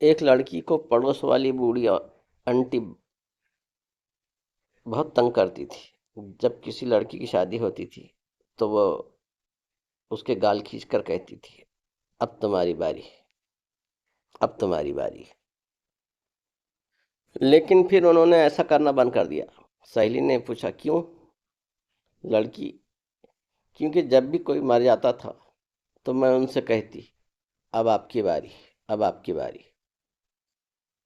एक लड़की को पड़ोस वाली बूढ़ी आंटी बहुत तंग करती थी। जब किसी लड़की की शादी होती थी तो वो उसके गाल खींचकर कहती थी, अब तुम्हारी बारी, अब तुम्हारी बारी। लेकिन फिर उन्होंने ऐसा करना बंद कर दिया। सहेली ने पूछा, क्यों? लड़की, क्योंकि जब भी कोई मर जाता था तो मैं उनसे कहती, अब आपकी बारी, अब आपकी बारी।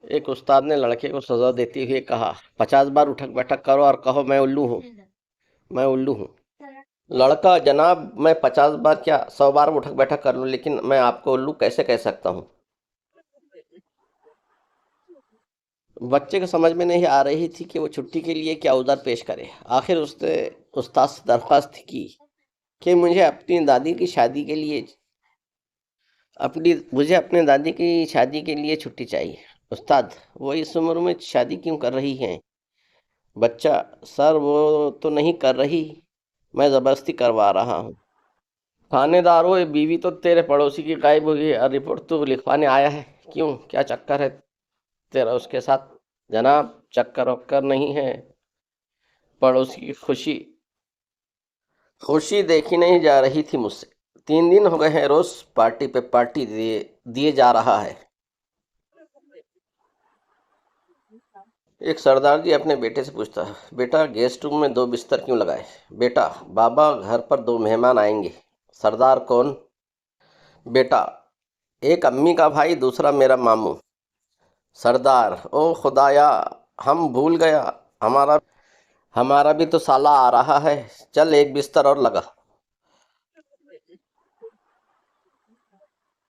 एक उस्ताद ने लड़के को सजा देते हुए कहा, 50 बार उठक बैठक करो और कहो मैं उल्लू हूँ, मैं उल्लू हूँ। लड़का, जनाब मैं 50 बार क्या 100 बार उठक बैठक कर लूँ, लेकिन मैं आपको उल्लू कैसे कह सकता हूँ? बच्चे को समझ में नहीं आ रही थी कि वो छुट्टी के लिए क्या उधर पेश करे। आखिर उसने उस्ताद से दरख्वास्त की कि मुझे अपनी दादी की शादी के लिए छुट्टी चाहिए। उस्ताद, वो इस उम्र में शादी क्यों कर रही हैं? बच्चा, सर वो तो नहीं कर रही, मैं ज़बरदस्ती करवा रहा हूँ। थानेदार, वो बीवी तो तेरे पड़ोसी की गायब हुई है और रिपोर्ट तो लिखवाने आया है। क्यों, क्या चक्कर है तेरा उसके साथ? जनाब, चक्कर वक्कर नहीं है, पड़ोसी की खुशी खुशी देखी नहीं जा रही थी मुझसे। 3 दिन हो गए हैं, रोज पार्टी पे पार्टी दिए दिए जा रहा है। एक सरदार जी अपने बेटे से पूछता है, बेटा गेस्ट रूम में 2 बिस्तर क्यों लगाए? बेटा, बाबा घर पर 2 मेहमान आएंगे। सरदार, कौन? बेटा, एक अम्मी का भाई, दूसरा मेरा मामू। सरदार, ओ खुदाया, हम भूल गया, हमारा हमारा भी तो साला आ रहा है। चल, एक बिस्तर और लगा।